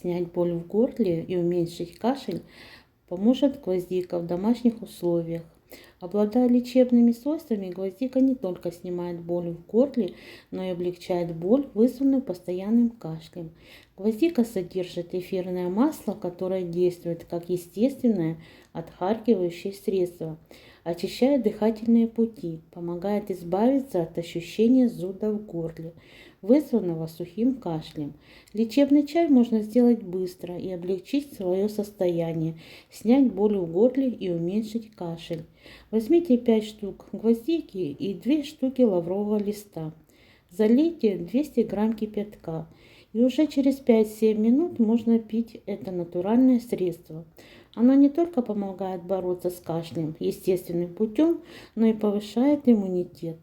Снять боль в горле и уменьшить кашель поможет гвоздика в домашних условиях. Обладая лечебными свойствами, гвоздика не только снимает боль в горле, но и облегчает боль, вызванную постоянным кашлем. Гвоздика содержит эфирное масло, которое действует как естественное отхаркивающее средство, очищает дыхательные пути, помогает избавиться от ощущения зуда в горле, вызванного сухим кашлем. Лечебный чай можно сделать быстро и облегчить свое состояние, снять боль в горле и уменьшить кашель. Возьмите 5 штук гвоздики и 2 штуки лаврового листа. Залейте 200 грамм кипятка. И уже через 5-7 минут можно пить это натуральное средство. Оно не только помогает бороться с кашлем естественным путем, но и повышает иммунитет.